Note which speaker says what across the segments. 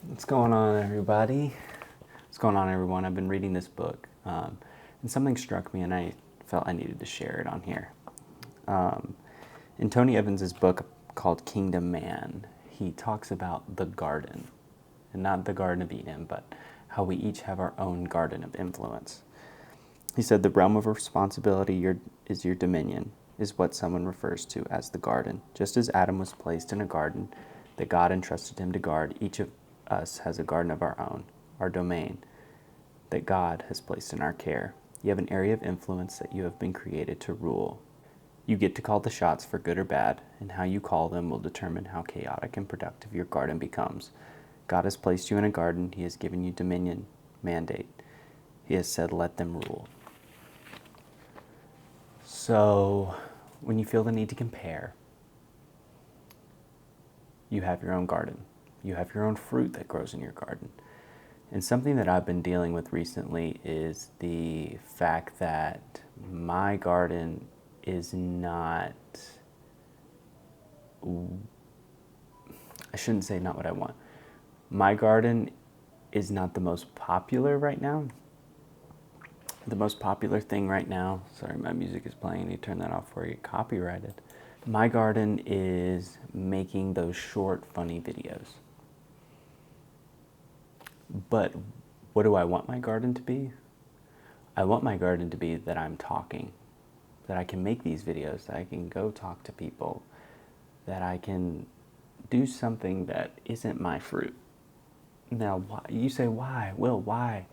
Speaker 1: What's going on, everybody? What's going on, everyone? I've been reading this book, and something struck me, and I felt I needed to share it on here. In Tony Evans' book called Kingdom Man, he talks about the garden, and not the Garden of Eden, but how we each have our own garden of influence. He said the realm of responsibility is your dominion, is what someone refers to as the garden. Just as Adam was placed in a garden that God entrusted him to guard, each of us has a garden of our own, our domain, that God has placed in our care. You have an area of influence that you have been created to rule. You get to call the shots for good or bad, and how you call them will determine how chaotic and productive your garden becomes. God has placed you in a garden. He has given you dominion, mandate. He has said, let them rule. So, when you feel the need to compare, you have your own garden. You have your own fruit that grows in your garden. And something that I've been dealing with recently is the fact that my garden is not, I shouldn't say not what I want. My garden is not the most popular right now. The most popular thing right now, sorry, my music is playing. You turn that off before you get copyrighted. My garden is making those short, funny videos. But what do I want my garden to be? I want my garden to be that I'm talking, that I can make these videos, that I can go talk to people, that I can do something that isn't my fruit. Now, you say, why? Will, why?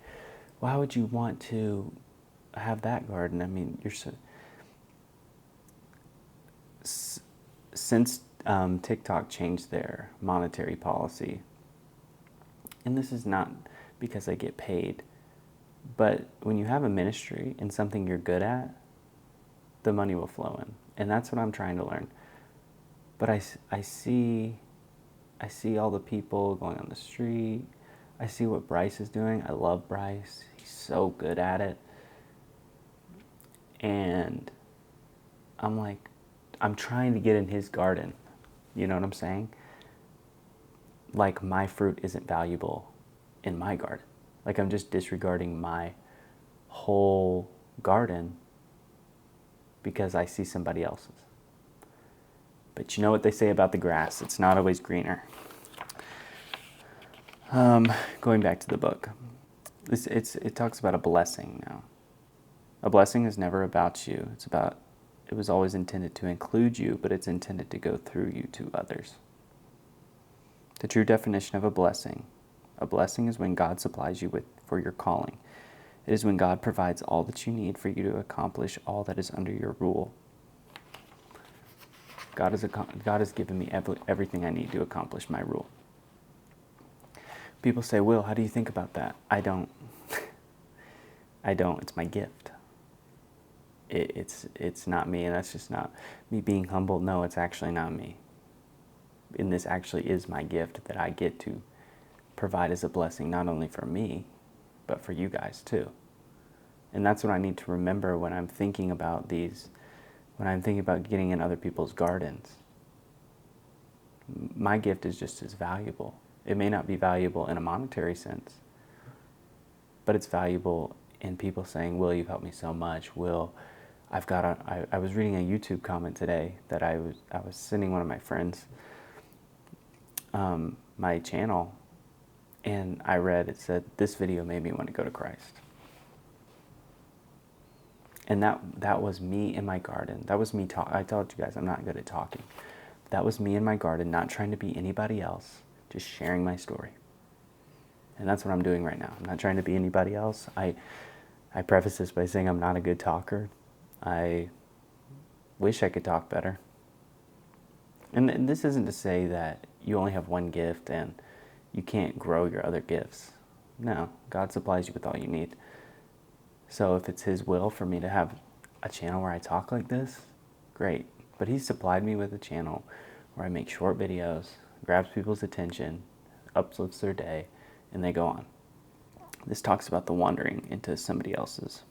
Speaker 1: Why would you want to have that garden? I mean, since TikTok changed their monetary policy, and this is not because I get paid, but when you have a ministry and something you're good at, the money will flow in. And that's what I'm trying to learn. But I see all the people going on the street. I see what Bryce is doing. I love Bryce. He's so good at it. And I'm like, I'm trying to get in his garden. You know what I'm saying? Like my fruit isn't valuable in my garden. Like I'm just disregarding my whole garden because I see somebody else's. But you know what they say about the grass? It's not always greener. Going back to the book, it talks about a blessing now. A blessing is never about you. It was always intended to include you, but it's intended to go through you to others. The true definition of a blessing is when God supplies you for your calling. It is when God provides all that you need for you to accomplish all that is under your rule. God has given me everything I need to accomplish my rule. People say, Will, how do you think about that? I don't. I don't. It's my gift. It's not me, and that's just not me being humble. No, it's actually not me. And this actually is my gift that I get to provide as a blessing, not only for me, but for you guys too. And that's what I need to remember when I'm thinking about getting in other people's gardens. My gift is just as valuable. It may not be valuable in a monetary sense, but it's valuable in people saying, Will, you've helped me so much. Will, I was reading a YouTube comment today that I was sending one of my friends my channel, and I read, it said, this video made me want to go to Christ. And that was me in my garden. That was me I told you guys I'm not good at talking. That was me in my garden, not trying to be anybody else, just sharing my story. And that's what I'm doing right now. I'm not trying to be anybody else. I preface this by saying I'm not a good talker. I wish I could talk better. And this isn't to say that you only have one gift and you can't grow your other gifts. No, God supplies you with all you need. So if it's His will for me to have a channel where I talk like this, great. But He supplied me with a channel where I make short videos, grabs people's attention, uplifts their day, and they go on. This talks about the wandering into somebody else's.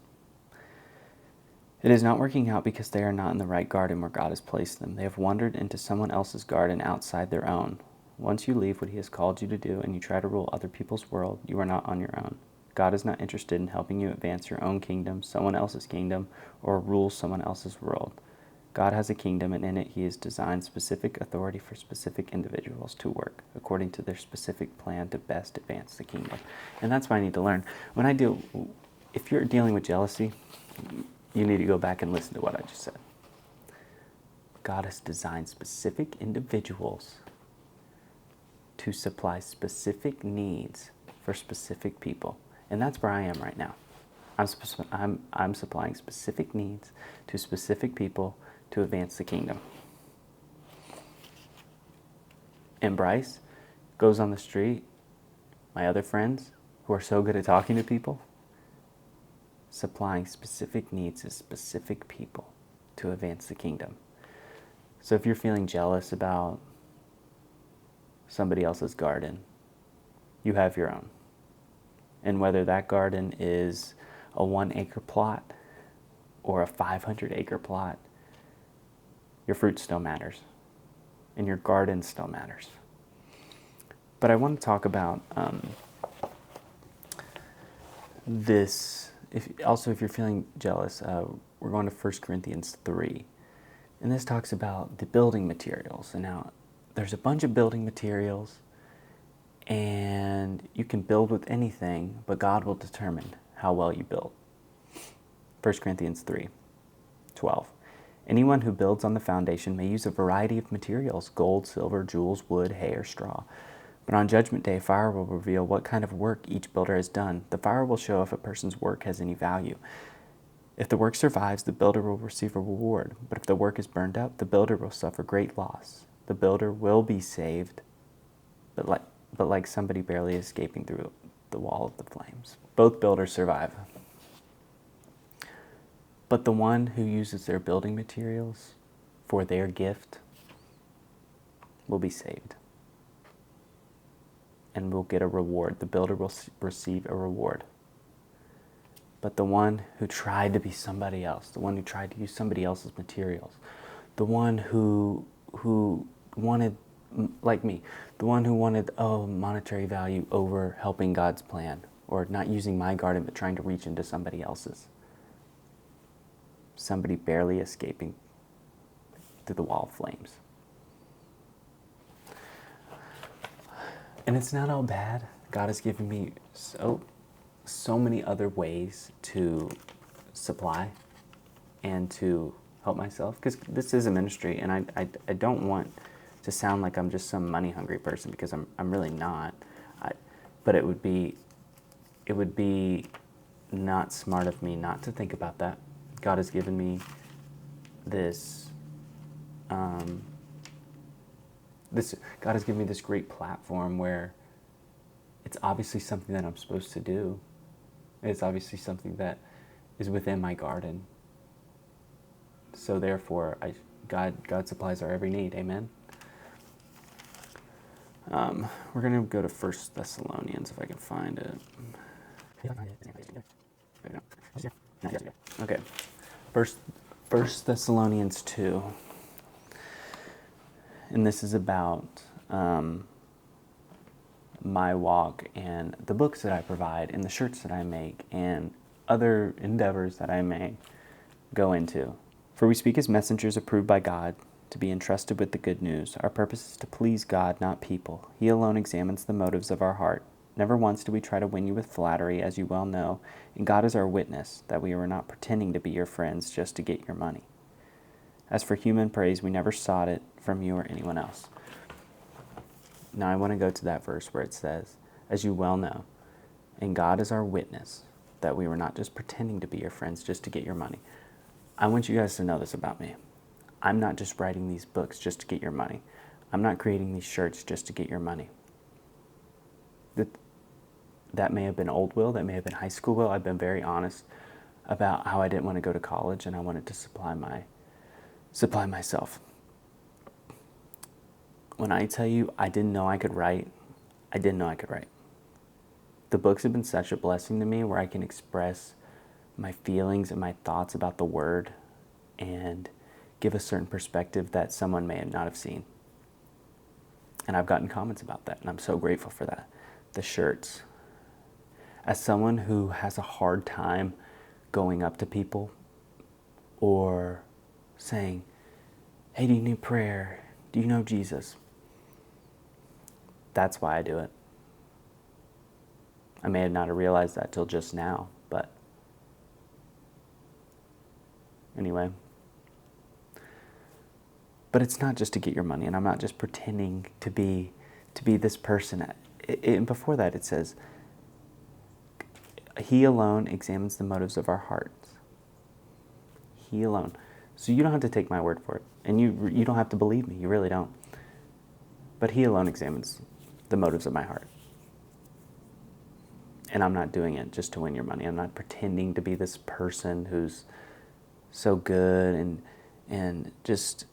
Speaker 1: It is not working out because they are not in the right garden where God has placed them. They have wandered into someone else's garden outside their own. Once you leave what he has called you to do and you try to rule other people's world, you are not on your own. God is not interested in helping you advance your own kingdom, someone else's kingdom, or rule someone else's world. God has a kingdom, and in it he has designed specific authority for specific individuals to work according to their specific plan to best advance the kingdom. And that's what I need to learn. If you're dealing with jealousy, you need to go back and listen to what I just said. God has designed specific individuals to supply specific needs for specific people. And that's where I am right now. I'm supplying specific needs to specific people to advance the kingdom. And Bryce goes on the street, my other friends who are so good at talking to people, supplying specific needs to specific people to advance the kingdom. So if you're feeling jealous about somebody else's garden, you have your own. And whether that garden is a 1-acre plot or a 500-acre plot, your fruit still matters. And your garden still matters. But I want to talk about this. If you're feeling jealous, we're going to 1 Corinthians 3. And this talks about the building materials. And now there's a bunch of building materials, and you can build with anything, but God will determine how well you build. 1 Corinthians 3:12. Anyone who builds on the foundation may use a variety of materials: gold, silver, jewels, wood, hay, or straw. But on Judgment Day, fire will reveal what kind of work each builder has done. The fire will show if a person's work has any value. If the work survives, the builder will receive a reward. But if the work is burned up, the builder will suffer great loss. The builder will be saved, but like somebody barely escaping through the wall of the flames. Both builders survive. But the one who uses their building materials for their gift will be saved and will get a reward. The builder will receive a reward. But the one who tried to be somebody else, the one who tried to use somebody else's materials, the one who wanted, like me, the one who wanted monetary value over helping God's plan, or not using my garden but trying to reach into somebody else's. Somebody barely escaping through the wall of flames. And it's not all bad. God has given me so many other ways to supply and to help myself, because this is a ministry, and I don't want to sound like I'm just some money hungry person, because I'm really not. But it would be not smart of me not to think about that. God has given me this God has given me this great platform where it's obviously something that I'm supposed to do. It's obviously something that is within my garden. So therefore, God supplies our every need. Amen. We're going to go to 1 Thessalonians, if I can find it. Okay. First Thessalonians 2. And this is about my walk and the books that I provide and the shirts that I make and other endeavors that I may go into. For we speak as messengers approved by God to be entrusted with the good news. Our purpose is to please God, not people. He alone examines the motives of our heart. Never once do we try to win you with flattery, as you well know, and God is our witness that we were not pretending to be your friends just to get your money. As for human praise, we never sought it from you or anyone else. Now I want to go to that verse where it says, as you well know, and God is our witness that we were not just pretending to be your friends just to get your money. I want you guys to know this about me. I'm not just writing these books just to get your money. I'm not creating these shirts just to get your money. That may have been old Will, that may have been high school Will. I've been very honest about how I didn't want to go to college and I wanted to supply myself. When I tell you I didn't know I could write, I didn't know I could write. The books have been such a blessing to me where I can express my feelings and my thoughts about the word and give a certain perspective that someone may not have seen. And I've gotten comments about that, and I'm so grateful for that. The shirts. As someone who has a hard time going up to people or saying, hey, do you need prayer? Do you know Jesus? That's why I do it. I may have not realized that till just now, but anyway. But it's not just to get your money, and I'm not just pretending to be this person. And before that, it says, He alone examines the motives of our hearts. He alone. So you don't have to take my word for it, and you don't have to believe me. You really don't. But He alone examines the motives of my heart. And I'm not doing it just to win your money. I'm not pretending to be this person who's so good and just,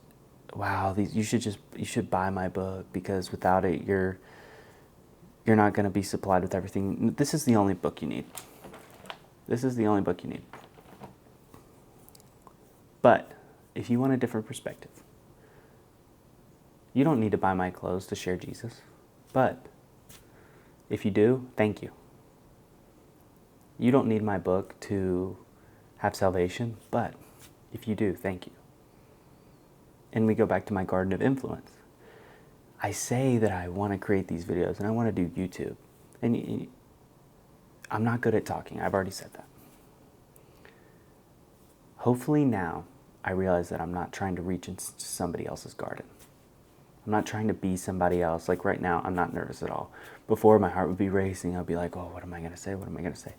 Speaker 1: wow, you should buy my book, because without it you're not going to be supplied with everything. This is the only book you need. This is the only book you need. But if you want a different perspective, you don't need to buy my clothes to share Jesus. But if you do, thank you. You don't need my book to have salvation, but if you do, thank you. And we go back to my garden of influence. I say that I want to create these videos and I want to do YouTube. And I'm not good at talking. I've already said that. Hopefully now I realize that I'm not trying to reach into somebody else's garden. I'm not trying to be somebody else. Like right now, I'm not nervous at all. Before, my heart would be racing. I'd be like, oh, what am I going to say? What am I going to say?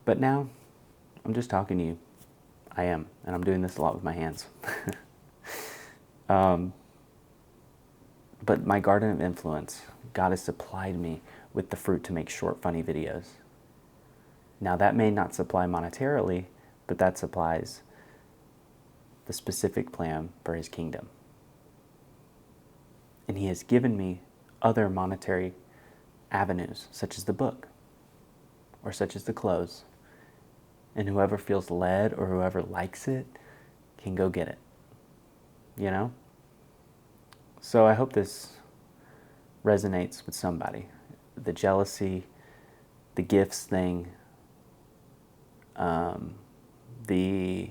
Speaker 1: But now, I'm just talking to you. I am. And I'm doing this a lot with my hands. But my garden of influence, God has supplied me with the fruit to make short, funny videos. Now, that may not supply monetarily, but that supplies the specific plan for His kingdom. And He has given me other monetary avenues, such as the book, or such as the clothes. And whoever feels led or whoever likes it can go get it. You know? So I hope this resonates with somebody. The jealousy, the gifts thing, the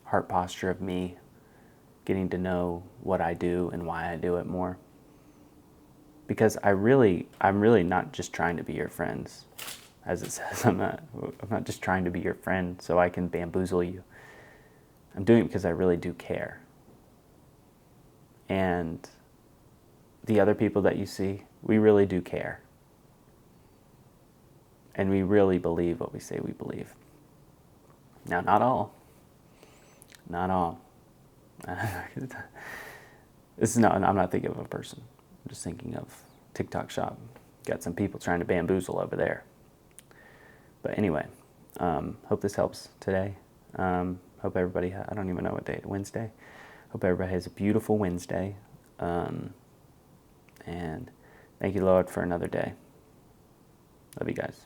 Speaker 1: heart posture of me getting to know what I do and why I do it more. Because I'm really not just trying to be your friends, as it says. I'm not just trying to be your friend so I can bamboozle you. I'm doing it because I really do care. And the other people that you see, we really do care. And we really believe what we say we believe. Now, not all. Not all. I'm not thinking of a person. I'm just thinking of TikTok shop. Got some people trying to bamboozle over there. But anyway, hope this helps today. Hope everybody, I don't even know what day, Wednesday. Hope everybody has a beautiful Wednesday. And thank you, Lord, for another day. Love you guys.